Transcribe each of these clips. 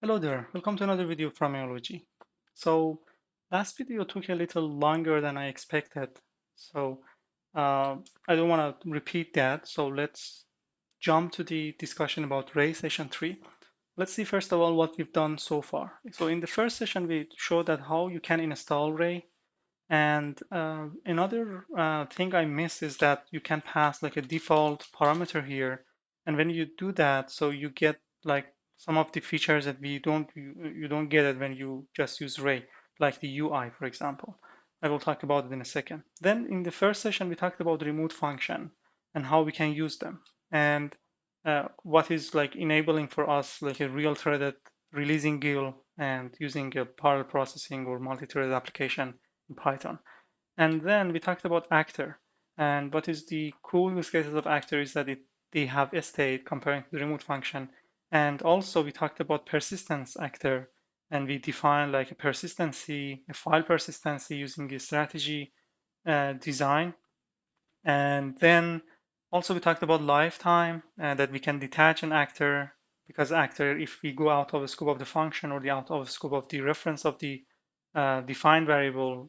Hello there, welcome to another video from Biology. So last video took a little longer than I expected. So uh, I don't want to repeat that. So let's jump to the discussion about Ray session 3. Let's see first of all what we've done so far. So in the first session, we showed that how you can install Ray. And another thing I missed is that you can pass like a default parameter here. And when you do that, so you get like some of the features that you don't get it when you just use Ray, like the UI, for example. I will talk about it in a second. Then in the first session, we talked about the remote function and how we can use them. And what is like enabling for us like a real threaded releasing GIL and using a parallel processing or multi-threaded application in Python. And then we talked about actor. And what is the cool use cases of actor is that they have a state comparing to the remote function. And also we talked about persistence actor, and we define like a persistency, a file persistency using a strategy design. And then also we talked about lifetime, that we can detach an actor because actor, if we go out of the scope of the function or the out of the scope of the reference of the defined variable,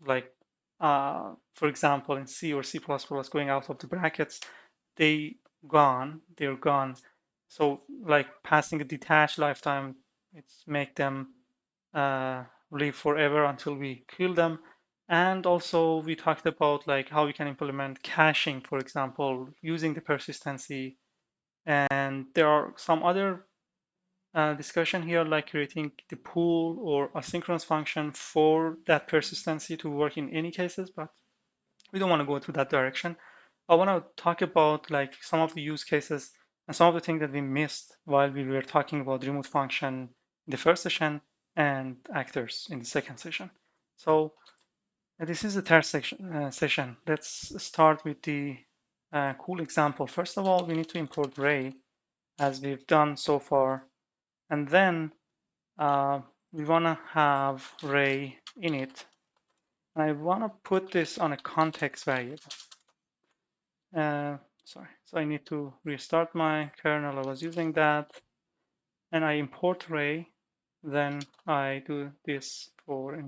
like for example in C or C++ going out of the brackets, they're gone. So like passing a detached lifetime, it's make them uh, live forever until we kill them. And also we talked about like how we can implement caching, for example, using the persistency. And there are some other discussion here, like creating the pool or asynchronous function for that persistency to work in any cases, but we don't want to go to that direction. I want to talk about like some of the use cases and some of the things that we missed while we were talking about remote function in the first session and actors in the second session. So this is the third session. Let's start with the cool example. First of all, we need to import Ray as we've done so far. And then uh, we want to have Ray in it. And I want to put this on a context variable. Uh, sorry, so I need to restart my kernel. I was using that, and I import Ray. Then I do this for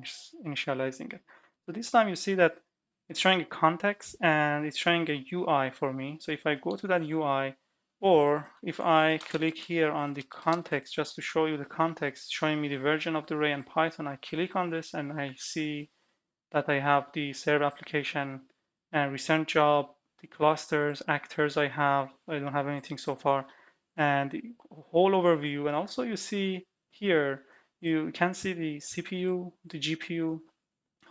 initializing it. So this time you see that it's showing a context and it's showing a UI for me. So if I go to that UI, or if I click here on the context just to show you the context, showing me the version of the Ray and Python, I click on this and I see that I have the server application and recent job, the clusters, actors I don't have anything so far, and the whole overview. And also you see here, you can see the CPU, the GPU,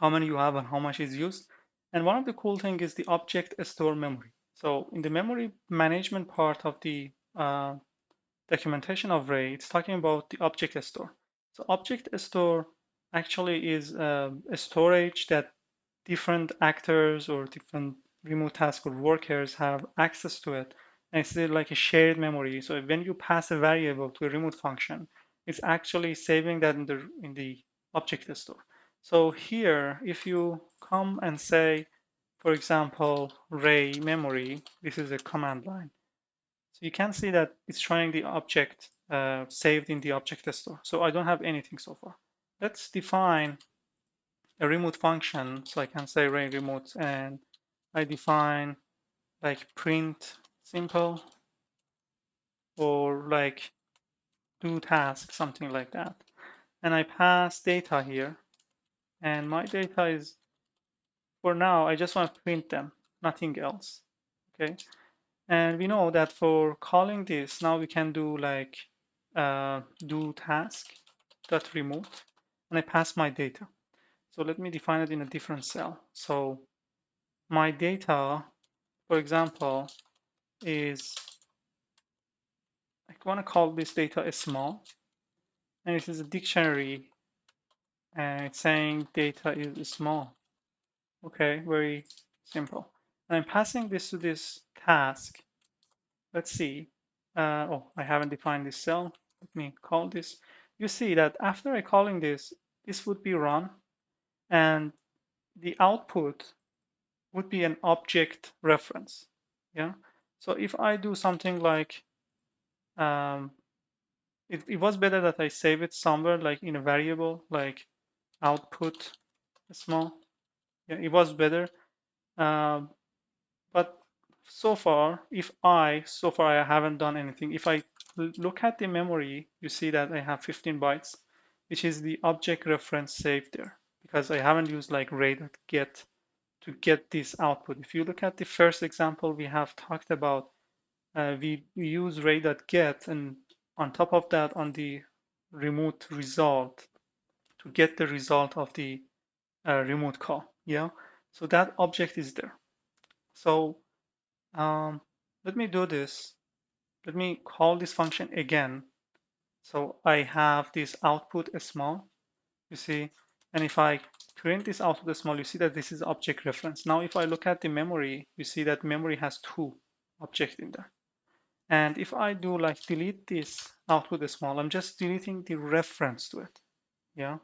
how many you have and how much is used. And one of the cool thing is the object store memory. So in the memory management part of the documentation of Ray, it's talking about the object store. So object store actually is a storage that different actors or different remote task or workers have access to it. And it's like a shared memory. So when you pass a variable to a remote function, it's actually saving that in the object store. So here, if you come and say, for example, Ray memory, this is a command line. So you can see that it's showing the object saved in the object store. So I don't have anything so far. Let's define a remote function. So I can say Ray remote, and I define like print simple or like do task, something like that. And I pass data here. And my data is, for now, I just want to print them, nothing else. Okay. And we know that for calling this, now we can do like do task dot remote, and I pass my data. So let me define it in a different cell. So my data, for example, is I want to call this data a small, and it is a dictionary, and it's saying data is small. Okay, very simple. And I'm passing this to this task. Let's see. Oh, I haven't defined this cell. Let me call this. You see that after I calling this, this would be run, and the output would be an object reference. Yeah. So if I do something like um, it was better that I save it somewhere like in a variable like output small. Yeah, it was better. Um, but so far I haven't done anything. If I look at the memory, you see that I have 15 bytes, which is the object reference saved there because I haven't used like ray.get to get this output. If you look at the first example we have talked about, we use ray.get, and on top of that, on the remote result to get the result of the remote call. Yeah, so that object is there. So um, let me do this. Let me call this function again. So I have this output small, you see, and if I print this output small, you see that this is object reference. Now, if I look at the memory, you see that memory has two objects in there. And if I do like delete this output small, I'm just deleting the reference to it. Yeah.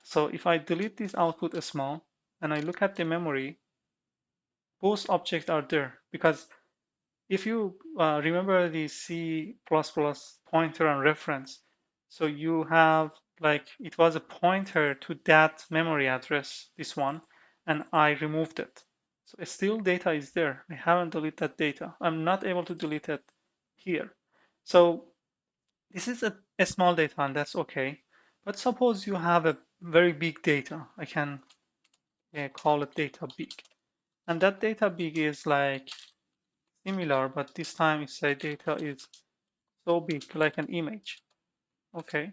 So if I delete this output small and I look at the memory, both objects are there because if you remember the C++ pointer and reference, so you have like it was a pointer to that memory address, this one, and I removed it. So still data is there. I haven't deleted that data. I'm not able to delete it here. So this is a small data and that's okay. But suppose you have a very big data. I can call it data big. And that data big is like similar, but this time you say data is so big, like an image. Okay.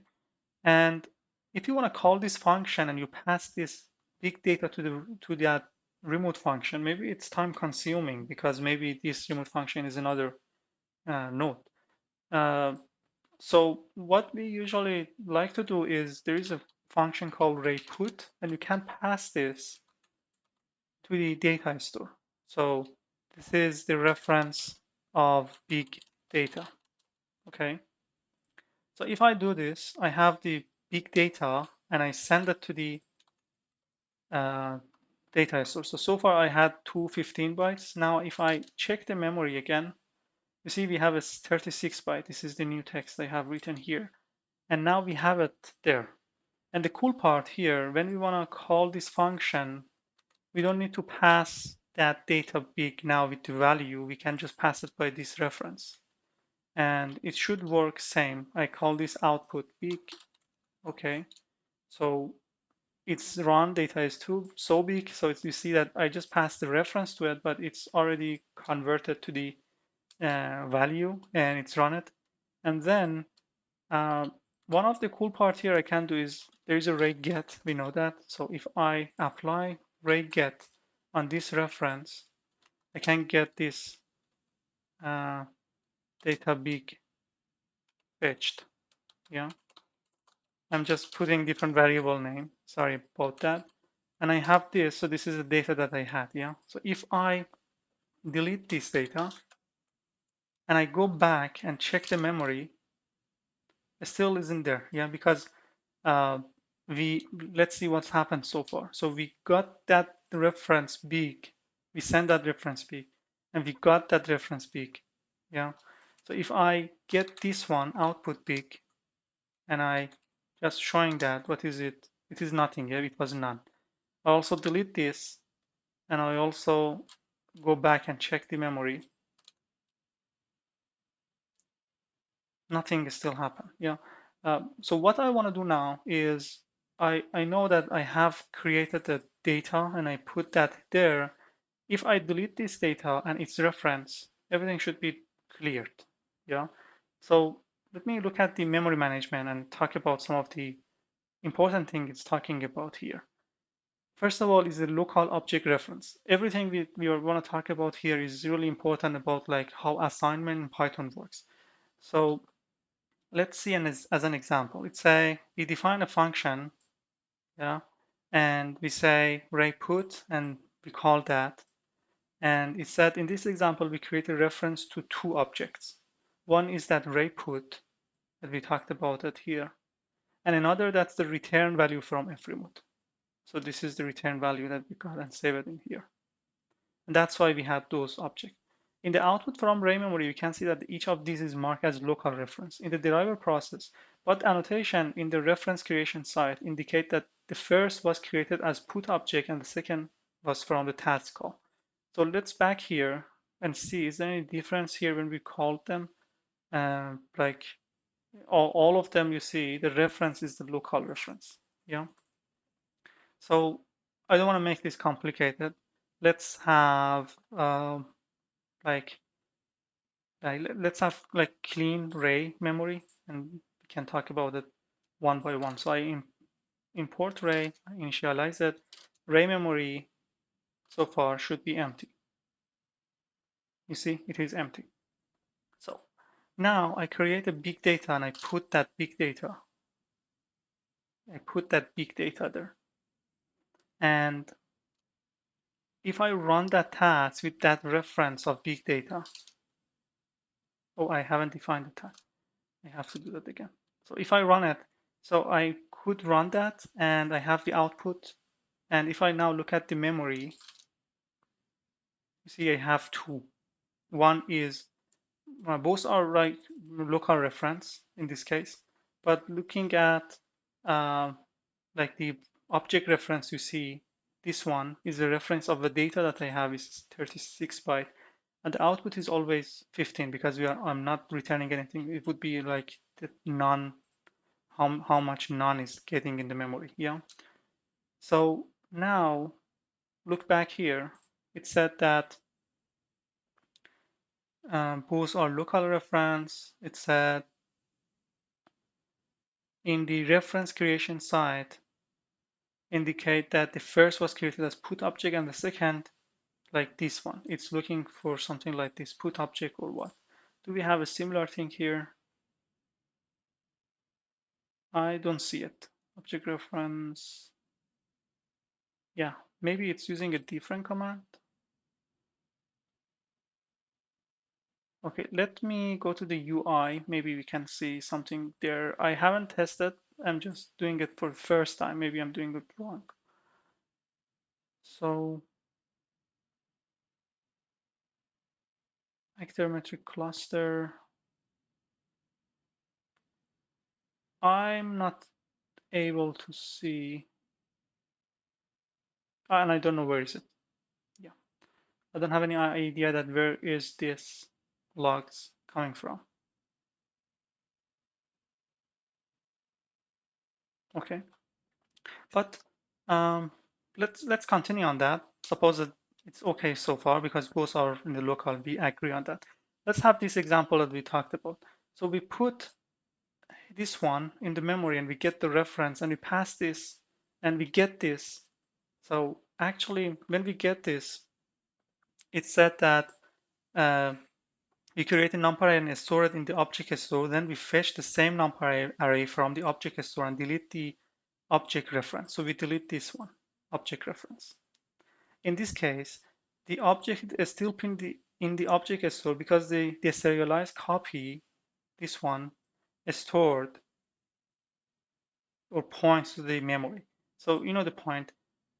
And if you want to call this function and you pass this big data to that remote function, maybe it's time consuming because maybe this remote function is another node. Uh, so what we usually like to do is there is a function called rayPut, and you can pass this to the data store. So this is the reference of big data. Okay. So if I do this, I have the big data and I send it to the uh, data store. So far I had two 15 bytes. Now if I check the memory again, you see we have a 36 byte. This is the new text I have written here. And now we have it there. And the cool part here, when we want to call this function, we don't need to pass that data big now with the value. We can just pass it by this reference. And it should work same. I call this output big. Okay. So its run data is too so big. So you see that I just passed the reference to it, but it's already converted to the value and it's run it. And then uh, one of the cool part here I can do is there is a rate get. We know that. So if I apply rate get on this reference, I can get this uh, data big fetched. Yeah. I'm just putting different variable name. Sorry about that. And I have this, so this is the data that I had, yeah? So if I delete this data and I go back and check the memory, it still isn't there, yeah? Because uh, let's see what's happened so far. So we got that reference big, we send that reference big, and we got that reference big, yeah? So if I get this one output big, and I just showing that, what is it? It is nothing, yeah? It was none. I also delete this, and I also go back and check the memory. Nothing still happened. Yeah. So what I want to do now is I know that I have created the data and I put that there. If I delete this data and its reference, everything should be cleared. Yeah. So let me look at the memory management and talk about some of the important things it's talking about here. First of all is the local object reference. Everything we want to talk about here is really important about like how assignment in Python works. So let's see as an example. Let's say we define a function, yeah, and we say rayPut and we call that. And it said in this example, we create a reference to two objects. One is that rayPut that we talked about it here, and another that's the return value from fremote. So this is the return value that we got and save it in here. And that's why we have those objects. In the output from array memory, you can see that each of these is marked as local reference. In the deriver process, what annotation in the reference creation side indicate that the first was created as put object and the second was from the task call. So let's back here and see, is there any difference here when we called them? Like all of them, you see the reference is the local reference. Yeah. So I don't want to make this complicated. Let's have like let's have like clean ray memory, and we can talk about it one by one. So I import ray, I initialize it. Ray memory so far should be empty. You see, it is empty. So now I create a big data and I put that big data. I put that big data there. And if I run that task with that reference of big data, oh, I haven't defined the task. I have to do that again. So if I run it, so I could run that and I have the output. And if I now look at the memory, you see I have two. One is, both are like local reference in this case, but looking at uh, like the object reference, you see this one is a reference of the data that I have is 36 byte, and the output is always 15 because I'm not returning anything. It would be like the none, how much none is getting in the memory. Yeah. So now look back here. It said that both are local reference. It said in the reference creation side indicate that the first was created as put object and the second like this one. It's looking for something like this put object or what. Do we have a similar thing here? I don't see it. Object reference. Yeah, maybe it's using a different command. Okay, let me go to the UI. Maybe we can see something there. I haven't tested. I'm just doing it for the first time. Maybe I'm doing it wrong. So actor metric cluster. I'm not able to see, and I don't know where is it. Yeah, I don't have any idea that where is this logs coming from. Okay, but let's continue on that. Suppose that it's okay so far because both are in the local. We agree on that. Let's have this example that we talked about. So we put this one in the memory and we get the reference and we pass this and we get this. So actually, when we get this, it said that we create a numpy and store it in the object store. Then we fetch the same numpy array from the object store and delete the object reference. So we delete this one, object reference. In this case, the object is still pinned in the object store because the serialized copy, this one, is stored or points to the memory. So you know the point.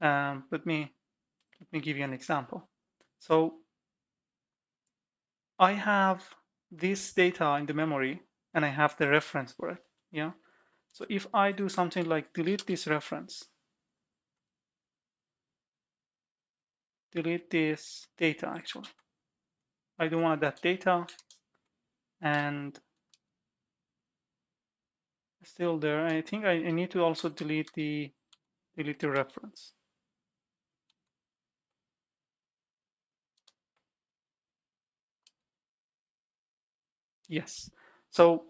Let me give you an example. So I have this data in the memory and I have the reference for it. Yeah. So if I do something like delete this reference, delete this data actually. I don't want that data and still there. I think I need to also delete the reference. Yes. So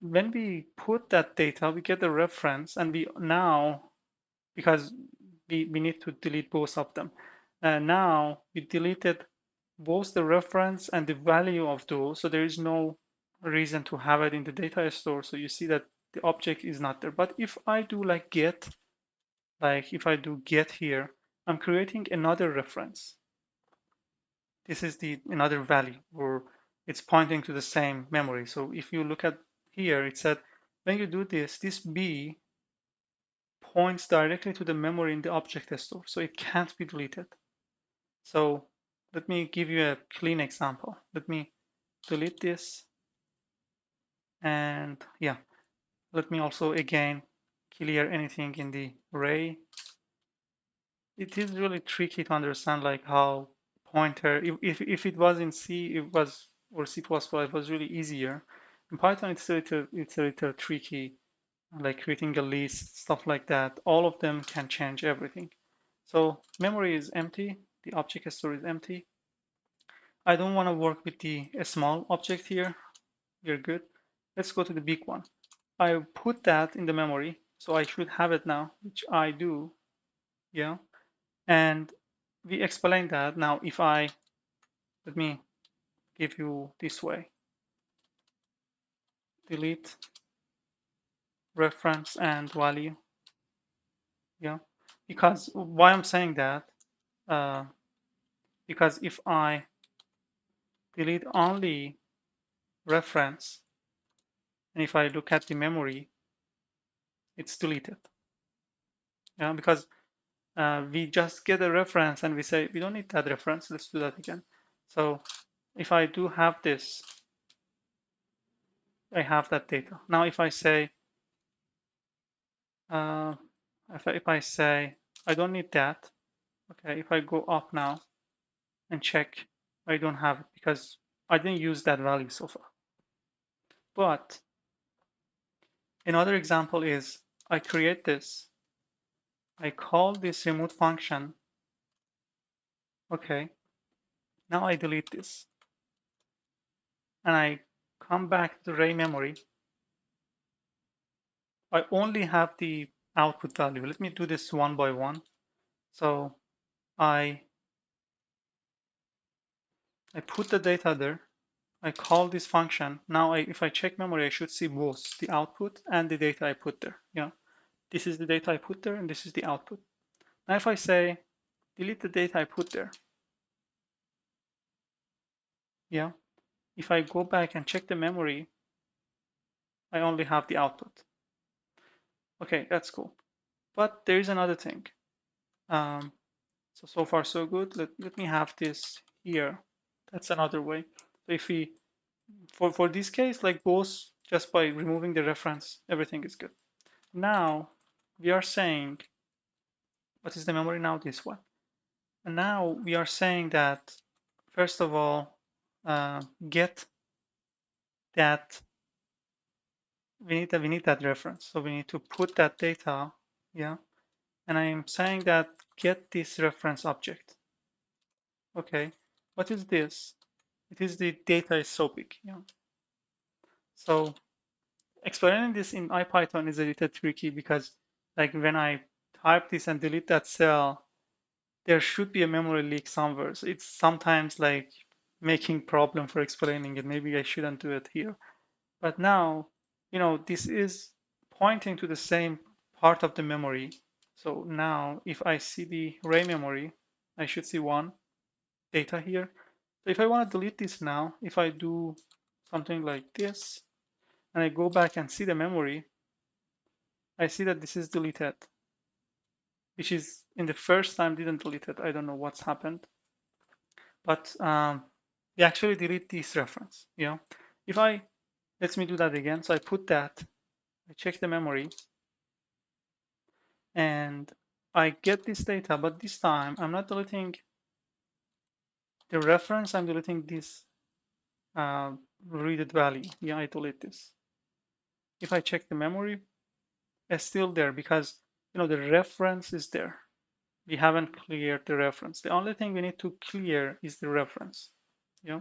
when we put that data, we get the reference and we now, because we need to delete both of them. Now we deleted both the reference and the value of those, so there is no reason to have it in the data store. So you see that the object is not there. But if I do like get, like if I do get here, I'm creating another reference. This is the another value, or it's pointing to the same memory. So if you look at here, it said when you do this, this B points directly to the memory in the object store, so it can't be deleted. So let me give you a clean example. Let me delete this, and yeah, let me also again clear anything in the array. It is really tricky to understand like how pointer, if it was in C, it was, or C++, it was really easier. In Python, it's a little tricky, like creating a list, stuff like that. All of them can change everything. So memory is empty, the object store is empty. I don't want to work with the small object here. We're good. Let's go to the big one. I put that in the memory, so I should have it now, which I do. Yeah. And we explained that. Now, if I, let me give you this way, delete reference and value. Yeah. Because why I'm saying that, uh, because if I delete only reference, and if I look at the memory, it's deleted. Yeah, because we just get a reference and we say we don't need that reference. Let's do that again. So if I do have this, I have that data. Now if I say, uh, if I say I don't need that, okay, if I go up now and check, I don't have it because I didn't use that value so far. But another example is I create this, I call this remove function, okay, now I delete this and I come back to the array memory. I only have the output value. Let me do this one by one. So I put the data there. I call this function. Now, if I check memory, I should see both the output and the data I put there. Yeah, this is the data I put there, and this is the output. Now, if I say delete the data I put there, yeah, if I go back and check the memory, I only have the output. Okay, that's cool. But there is another thing. Um, so far so good. Let me have this here. That's another way. So if we for this case, like both, just by removing the reference, everything is good. Now we are saying, what is the memory now? This one. And now we are saying that, first of all, get that, we need that reference. So we need to put that data, yeah. And I am saying that get this reference object. Okay, what is this? It is the data is so big, yeah. So explaining this in IPython is a little tricky because like when I type this and delete that cell, there should be a memory leak somewhere. So it's sometimes like making problem for explaining it. Maybe I shouldn't do it here. But now, this is pointing to the same part of the memory. So now if I see the array memory, I should see one data here. So if I want to delete this now, if I do something like this, and I go back and see the memory, I see that this is deleted, which is in the first time didn't delete it. I don't know what's happened, but we actually delete this reference. If I, let me do that again. So I put that, I check the memory, and I get this data, but this time I'm not deleting the reference, I'm deleting this read value. Yeah, I delete this. If I check the memory, it's still there because the reference is there. We haven't cleared the reference. The only thing we need to clear is the reference. Yeah.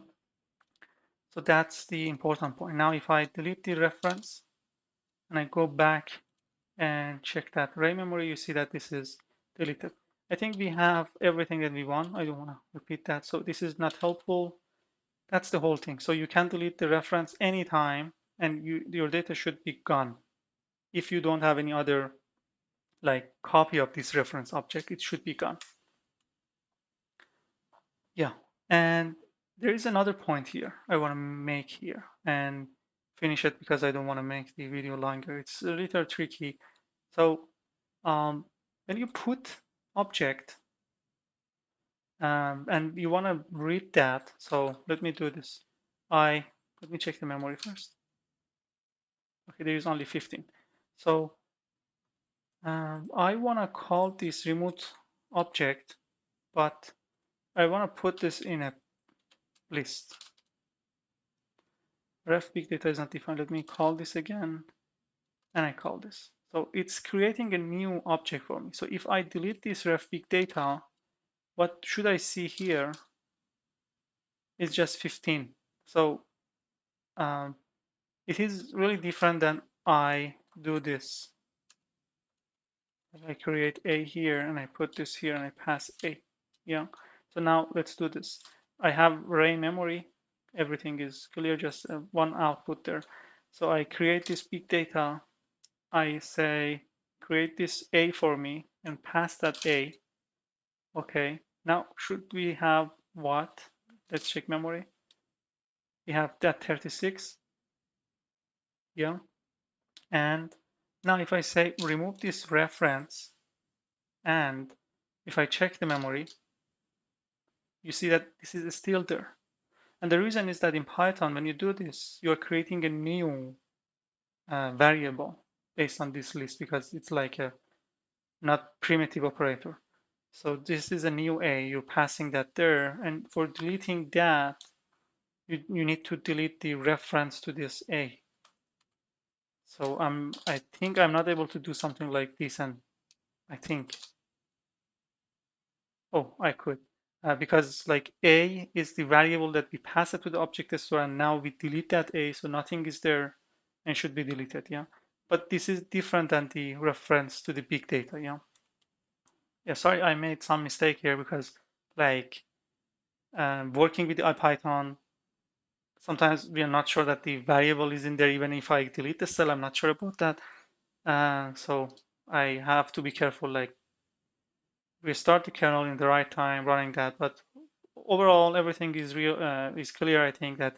So that's the important point. Now, if I delete the reference and I go back and check that array memory, you see that this is deleted. I think we have everything that we want. I don't want to repeat that. So this is not helpful. That's the whole thing. So you can delete the reference anytime and your data should be gone. If you don't have any other like copy of this reference object, it should be gone. Yeah, and there is another point here I want to make here and finish it because I don't want to make the video longer. It's a little tricky. So when you put object and you want to read that. So let me do this. Let me check the memory first. Okay, there is only 15. So I want to call this remote object, but I want to put this in a list. Ref big data is not defined. Let me call this again, and I call this. So it's creating a new object for me. So if I delete this ref big data, what should I see here is just 15. So um, it is really different than I do this. I create A here and I put this here and I pass A. Yeah. So now let's do this. I have array memory. Everything is clear, just one output there. So I create this big data. I say, create this A for me and pass that A. Okay. Now, should we have what? Let's check memory. We have that 36. Yeah. And now if I say remove this reference, and if I check the memory, you see that this is still there. And the reason is that in Python, when you do this, you're creating a new variable based on this list because it's like a not primitive operator. So this is a new A, you're passing that there. And for deleting that, you need to delete the reference to this A. So I think I'm not able to do something like this, and I think, oh, I could. Because like A is the variable that we pass it to the object store, and now we delete that A, so nothing is there and should be deleted, yeah. But this is different than the reference to the big data, yeah. Yeah, sorry, I made some mistake here because like working with IPython, sometimes we are not sure that the variable is in there, even if I delete the cell, I'm not sure about that. So I have to be careful, like we start the kernel in the right time running that, but overall everything is clear. I think that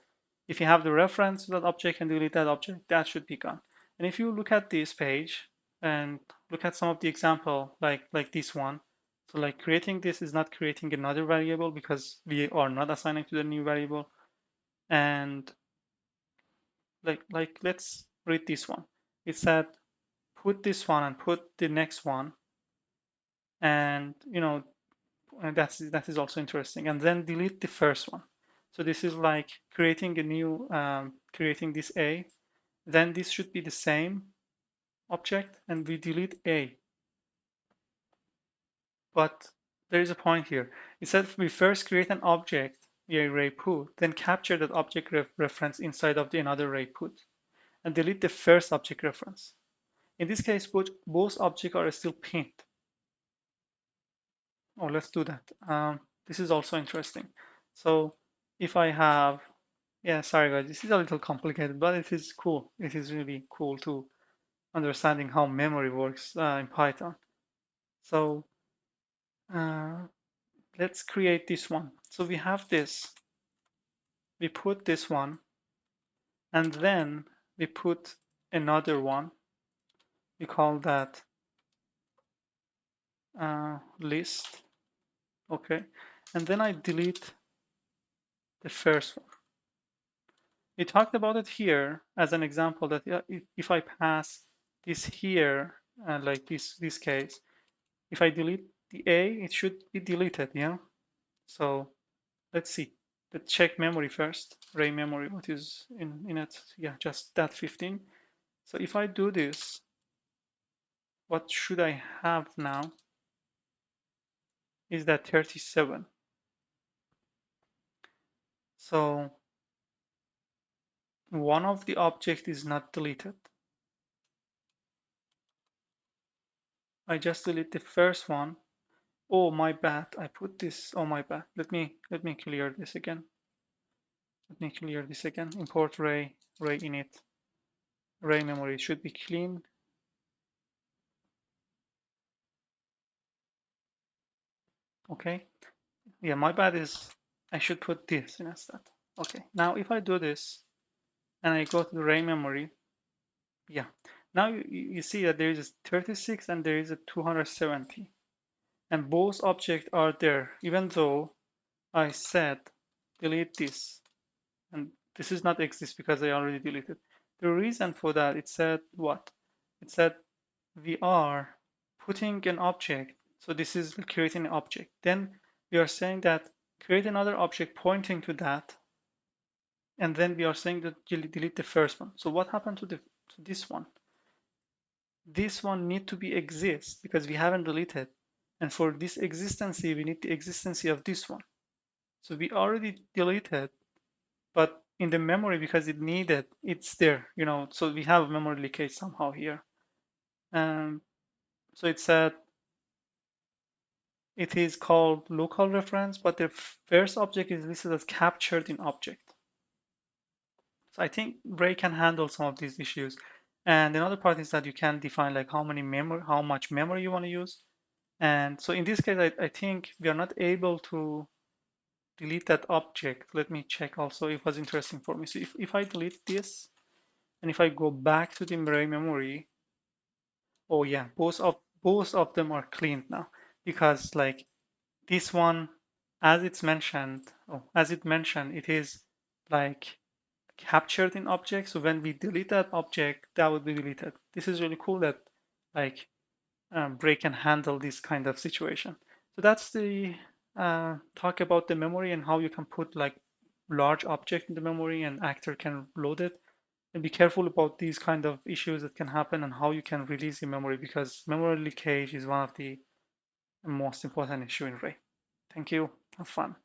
if you have the reference to that object and delete that object, that should be gone. And if you look at this page and look at some of the example like this one, so like creating this is not creating another variable because we are not assigning to the new variable. And like let's read this one. It said put this one and put the next one, and and that is also interesting. And then delete the first one. So this is like creating a new, creating this A. Then this should be the same object, and we delete A. But there is a point here. It said we first create an object via array put, then capture that object reference inside of the another array put, and delete the first object reference. In this case, both objects are still pinned. Oh, let's do that. This is also interesting. So if I have, yeah, sorry guys, this is a little complicated, but it is cool. It is really cool to understanding how memory works in Python. So uh, let's create this one. So we have this, we put this one, and then we put another one. We call that list, okay? And then I delete the first one. We talked about it here as an example that if I pass this here, like this case, if I delete the A, it should be deleted, yeah? So let's see. Let's check memory first. Array memory, what is in it? Yeah, just that 15. So if I do this, what should I have now? Is that 37. So one of the object is not deleted. I just delete the first one. Oh, my bad. I put this. Oh, my bad. Let me clear this again. Let me clear this again. Import array init. Array memory should be clean. Okay. Yeah, my bad is I should put this instead. Okay. Now if I do this and I go to the array memory, yeah. Now you see that there is a 36 and there is a 270. and both objects are there, even though I said delete this, and this is not exist because I already deleted. The reason for that, it said what? It said we are putting an object, so this is creating an object. Then we are saying that create another object pointing to that, and then we are saying that delete the first one. So what happened to this one? This one need to be exist because we haven't deleted, and for this existency we need the existency of this one. So we already deleted, but in the memory, because it needed, it's there, so we have memory leakage somehow here. um, so it said it is called local reference, but the first object is listed as captured in object. So I think Ray can handle some of these issues. And another part is that you can define like how much memory you want to use. And so in this case, I think we are not able to delete that object. Let me check also. It was interesting for me. So if I delete this, and if I go back to the Ray memory, oh yeah, both of them are cleaned now, because like this one, as it mentioned, it is like captured in object. So when we delete that object, that would be deleted. This is really cool that like Bray can handle this kind of situation. So that's the talk about the memory and how you can put like large object in the memory and actor can load it. And be careful about these kind of issues that can happen and how you can release the memory, because memory leakage is one of the most important issue in Ray. Thank you. Have fun.